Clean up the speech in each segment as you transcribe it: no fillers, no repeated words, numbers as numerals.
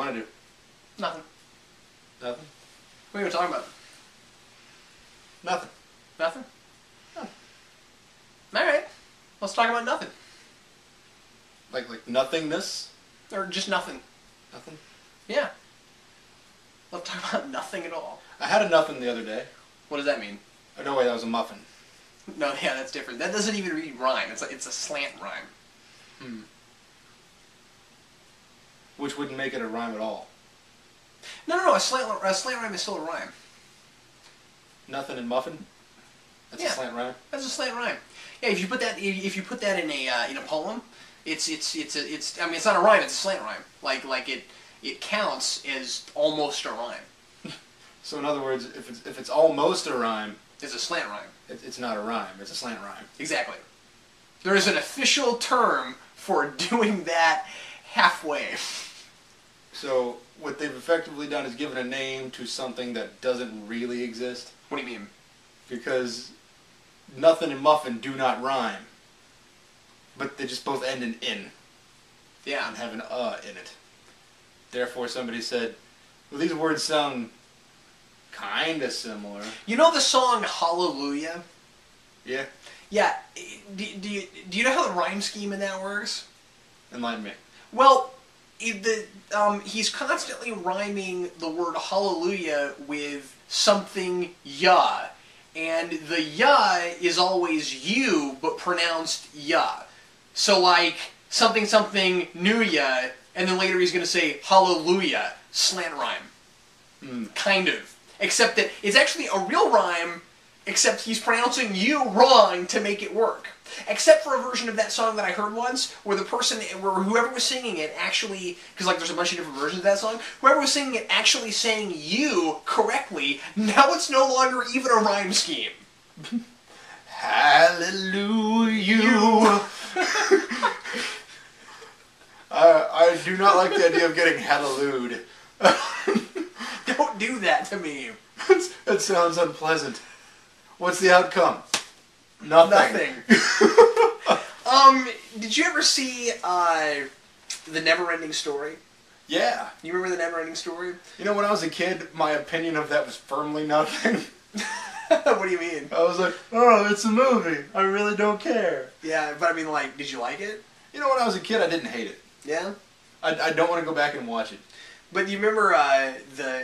want to do? Nothing. Nothing? What are you talking about? Nothing. Nothing? Oh. Alright. Let's talk about nothing. Like nothingness? Or just nothing. Nothing? Yeah. Let's talk about nothing at all. I had a nothing the other day. What does that mean? Oh, no, wait, that was a muffin. No, yeah, that's different. That doesn't even really rhyme. It's a slant rhyme. Which wouldn't make it a rhyme at all. No. A slant rhyme is still a rhyme. Nothing and muffin? That's a slant rhyme? That's a slant rhyme. Yeah, if you put that in a poem, it's I mean, it's not a rhyme, it's a slant rhyme. Like it counts as almost a rhyme. So in other words, if it's almost a rhyme, it's a slant rhyme. It's not a rhyme, it's a slant rhyme. Exactly. There is an official term for doing that halfway. So what they've effectively done is given a name to something that doesn't really exist. What do you mean? Because nothing and muffin do not rhyme. But they just both end in. Yeah. And have an in it. Therefore somebody said, well, these words sound kind of similar. You know the song Hallelujah? Yeah. Yeah. Do you know how the rhyme scheme in that works? Enlighten me. Well, he's constantly rhyming the word hallelujah with something ya. And the ya is always you, but pronounced ya. So like, something something new ya, and then later he's going to say hallelujah. Slant rhyme. Kind of. Except that it's actually a real rhyme, except he's pronouncing you wrong to make it work. Except for a version of that song that I heard once, where whoever was singing it actually, because like there's a bunch of different versions of that song, whoever was singing it actually sang you correctly. Now it's no longer even a rhyme scheme. Hallelujah. I do not like the idea of getting hallelujah. Don't do that to me. That sounds unpleasant. What's the outcome? Nothing. Did you ever see The Never-Ending Story? Yeah. You remember The Never-Ending Story? You know, when I was a kid, my opinion of that was firmly nothing. What do you mean? I was like, oh, it's a movie. I really don't care. Yeah, but I mean, like, did you like it? You know, when I was a kid, I didn't hate it. Yeah? I don't want to go back and watch it. But you remember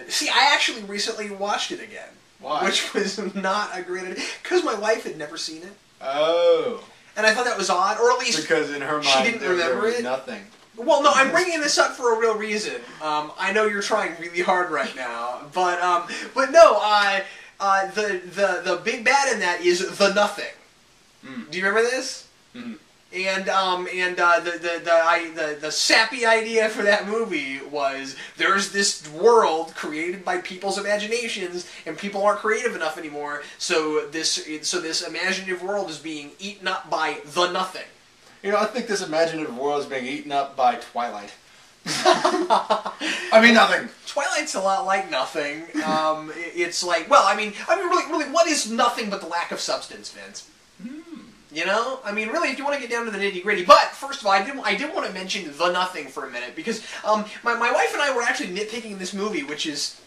See, I actually recently watched it again. Why? Which was not a great idea. Because my wife had never seen it. Oh. And I thought that was odd, or at least because in her mind she didn't remember there was it. Nothing. Well, no, I'm bringing this up for a real reason. I know you're trying really hard right now, but no, the big bad in that is the nothing. Do you remember this? And the sappy idea for that movie was there's this world created by people's imaginations, and people aren't creative enough anymore. So this imaginative world is being eaten up by the nothing. You know, I think this imaginative world is being eaten up by Twilight. I mean, nothing. Twilight's a lot like nothing. It's like, well, I mean, really, what is nothing but the lack of substance, Vince? You know? I mean, really, if you want to get down to the nitty-gritty. But, first of all, I did want to mention the nothing for a minute, because my wife and I were actually nitpicking this movie, which is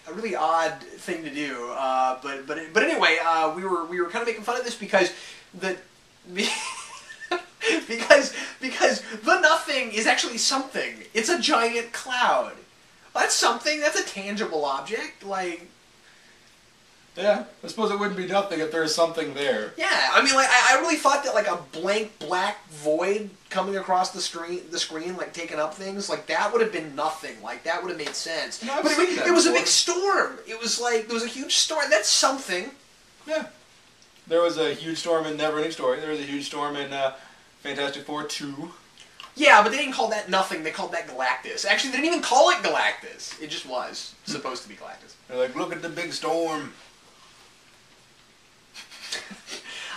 a really odd thing to do. But anyway, we were kind of making fun of this because because the nothing is actually something. It's a giant cloud. That's something. That's a tangible object. Like, yeah, I suppose it wouldn't be nothing if there was something there. yeah, I mean, like, I really thought that, like, a blank black void coming across the screen, like, taking up things, like, that would have been nothing. Like, that would have made sense. No, but it was a big storm. It was like, there was a huge storm. That's something. Yeah. There was a huge storm in Never-Ending Story. There was a huge storm in Fantastic Four 2. Yeah, but they didn't call that nothing. They called that Galactus. Actually, they didn't even call it Galactus. It just was supposed to be Galactus. They're like, look at the big storm.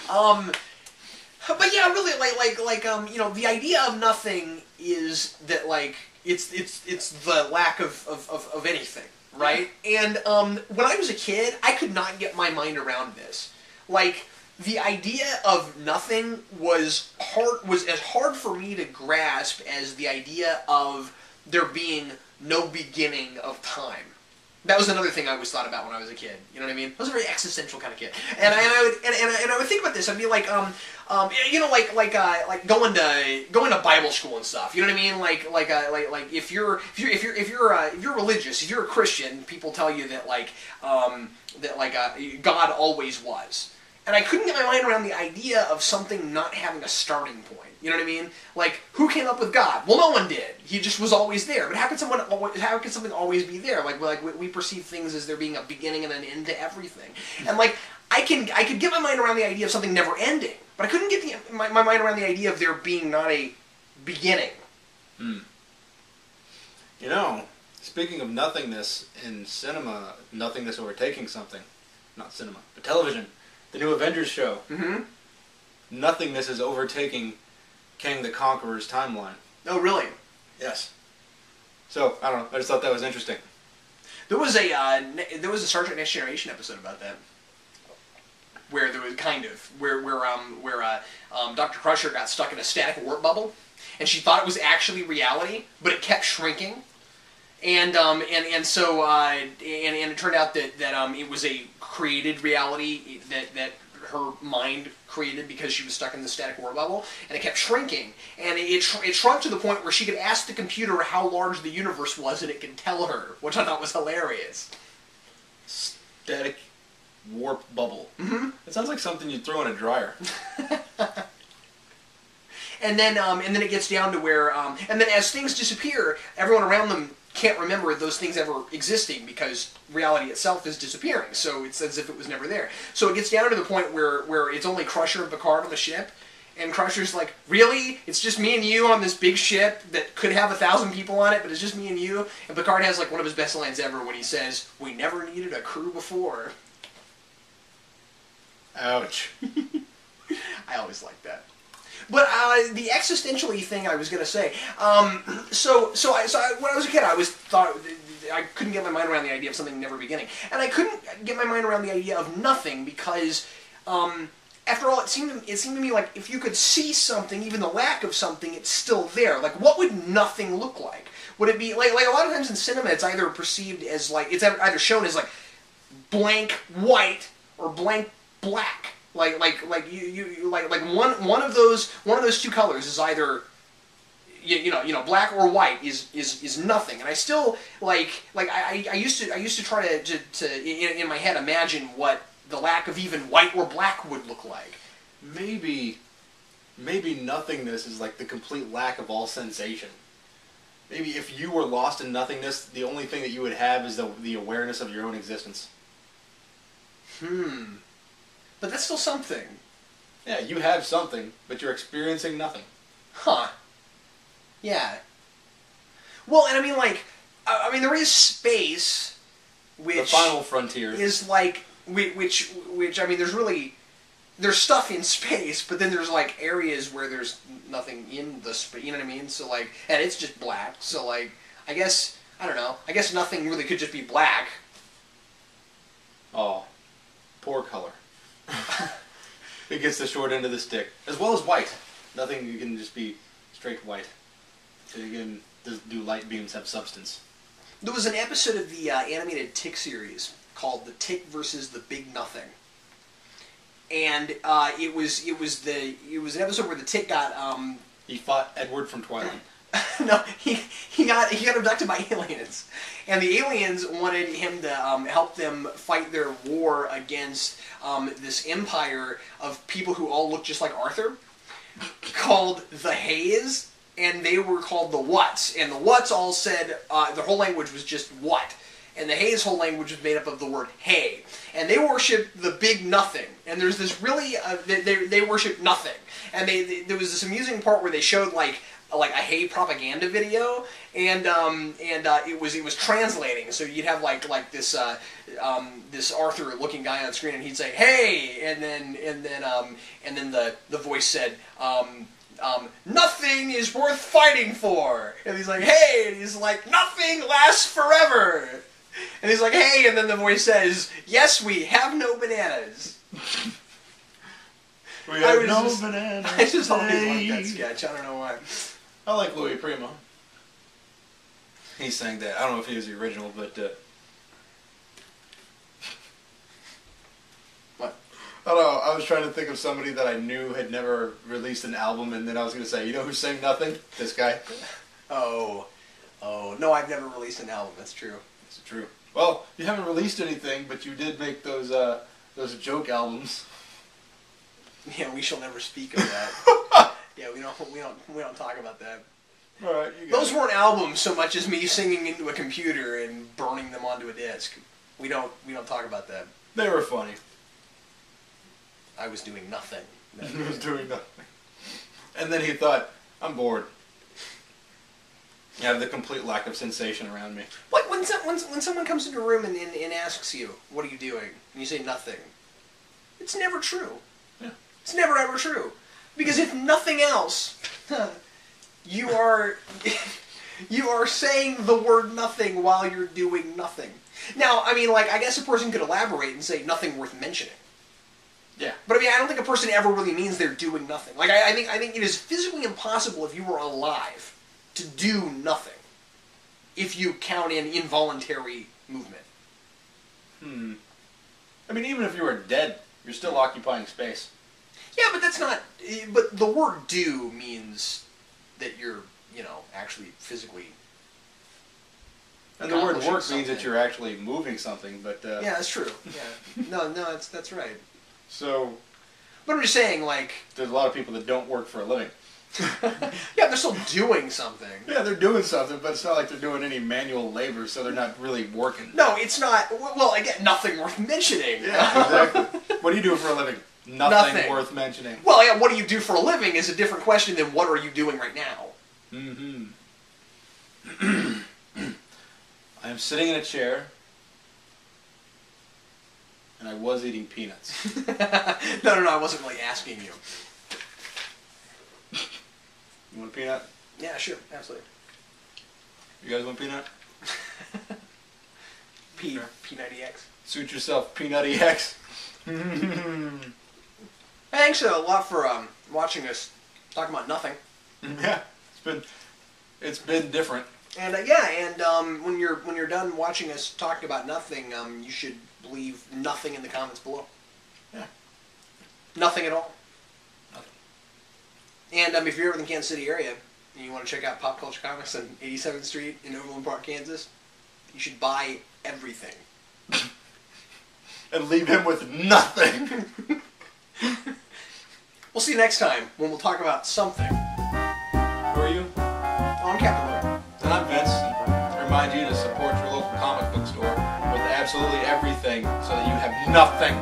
But yeah, really, you know, the idea of nothing is that, like, it's the lack of anything, right? And when I was a kid, I could not get my mind around this. Like, the idea of nothing was as hard for me to grasp as the idea of there being no beginning of time. That was another thing I always thought about when I was a kid. You know what I mean? I was a very existential kind of kid, and I would think about this. I'd be like, you know, like going to Bible school and stuff. You know what I mean? Like if you're religious, if you're a Christian, people tell you that God always was. And I couldn't get my mind around the idea of something not having a starting point. You know what I mean? Like, who came up with God? Well, no one did. He just was always there. But how could something always be there? Like we perceive things as there being a beginning and an end to everything. And like, I could get my mind around the idea of something never ending, but I couldn't get my mind around the idea of there being not a beginning. Hmm. You know, speaking of nothingness in cinema, nothingness overtaking something, not cinema, but television. The new Avengers show. Mm-hmm. Nothingness is overtaking Kang the Conqueror's timeline. Oh, really? Yes. So, I don't know. I just thought that was interesting. There was a Star Trek Next Generation episode about that, where there was where Dr. Crusher got stuck in a static warp bubble, and she thought it was actually reality, but it kept shrinking. And so it turned out that it was a created reality that her mind created because she was stuck in the static warp bubble, and it kept shrinking, and it shrunk to the point where she could ask the computer how large the universe was, and it could tell her, which I thought was hilarious. Static warp bubble. Mm-hmm. It sounds like something you'd throw in a dryer. And then it gets down to where and then as things disappear, everyone around them can't remember those things ever existing because reality itself is disappearing. So it's as if it was never there. So it gets down to the point where it's only Crusher and Picard on the ship, and Crusher's like, really? It's just me and you on this big ship that could have 1,000 people on it, but it's just me and you? And Picard has like one of his best lines ever when he says, "We never needed a crew before." Ouch. I always like that. But the existentially thing I was going to say, so when I was a kid, I always thought I couldn't get my mind around the idea of something never beginning, and I couldn't get my mind around the idea of nothing because, after all, it seemed to me like if you could see something, even the lack of something, it's still there. Like, what would nothing look like? Would it be like a lot of times in cinema, it's either perceived as like it's either shown as like blank white or blank black. Like one of those two colors is either you know black or white is nothing, and I still I used to try to in my head imagine what the lack of even white or black would look like. Maybe nothingness is like the complete lack of all sensation. Maybe if you were lost in nothingness, the only thing that you would have is the awareness of your own existence. But that's still something. Yeah, you have something, but you're experiencing nothing. Huh. Yeah. Well, and I mean, there is space, which the final frontier is like, which I mean, there's stuff in space, but then there's like areas where there's nothing in the space. You know what I mean? So like, and it's just black. So like, I guess I don't know. I guess nothing really could just be black. Oh, poor color. It gets the short end of the stick, as well as white. Nothing, you can just be straight white. So you can do light beams have substance. There was an episode of the animated Tick series called "The Tick versus the Big Nothing," and it was an episode where the Tick got he fought Edward from Twilight. No, he got abducted by aliens, and the aliens wanted him to help them fight their war against this empire of people who all look just like Arthur, called the Hays, and they were called the Whats, and the Whats all said their whole language was just what, and the Hays' whole language was made up of the word hey, and they worship the big nothing, and there's this really they worship nothing, and there was this amusing part where they showed like a hay propaganda video, and it was translating. So you'd have like this this Arthur looking guy on screen, and he'd say hey, and then the voice said nothing is worth fighting for, and he's like hey, and he's like nothing lasts forever, and he's like hey, and then the voice says yes, we have no bananas. We have no bananas. I just always liked that sketch. I don't know why. I like Louis Prima. He sang that. I don't know if he was the original, but What? I don't know. I was trying to think of somebody that I knew had never released an album, and then I was going to say, you know who sang Nothing? This guy. Oh, no, I've never released an album. That's true. That's true. Well, you haven't released anything, but you did make those joke albums. Yeah, we shall never speak of that. Yeah, we don't talk about that. All right, you Those weren't albums so much as me singing into a computer and burning them onto a disc. We don't talk about that. They were funny. I was doing nothing. He was doing nothing. And then he thought, I'm bored. I have the complete lack of sensation around me. Like when someone comes into a room and asks you, what are you doing? And you say nothing. It's never true. Yeah. It's never ever true. Because if nothing else, you are saying the word nothing while you're doing nothing. Now, I mean, like, I guess a person could elaborate and say nothing worth mentioning. Yeah. But I mean, I don't think a person ever really means they're doing nothing. Like, I think it is physically impossible if you were alive to do nothing, if you count in involuntary movement. I mean, even if you were dead, you're still occupying space. Yeah, but that's not... But the word do means that you're, actually physically... And the word work means that you're actually moving something, but... Yeah, that's true. Yeah. No, that's right. So... But I'm just saying, like... There's a lot of people that don't work for a living. Yeah, they're still doing something. Yeah, they're doing something, but it's not like they're doing any manual labor, so they're not really working. No, it's not... Well, again, nothing worth mentioning. Yeah, exactly. What do you do for a living? Nothing worth mentioning. Well, yeah, what do you do for a living is a different question than what are you doing right now. Mm-hmm. I am sitting in a chair, and I was eating peanuts. No, I wasn't really asking you. You want a peanut? Yeah, sure, absolutely. You guys want peanut? P90X. Suit yourself, Peanutty X. Thanks a lot for watching us talk about nothing. Yeah, it's been different. And when you're done watching us talking about nothing, you should leave nothing in the comments below. Yeah. Nothing at all. Nothing. And if you're ever in the Kansas City area and you want to check out Pop Culture Comics on 87th Street in Overland Park, Kansas, you should buy everything. And leave him with nothing. We'll see you next time when we'll talk about something. Who are you? Oh, I'm Captain Logan. And I'm Vince. I remind you to support your local comic book store with absolutely everything so that you have nothing.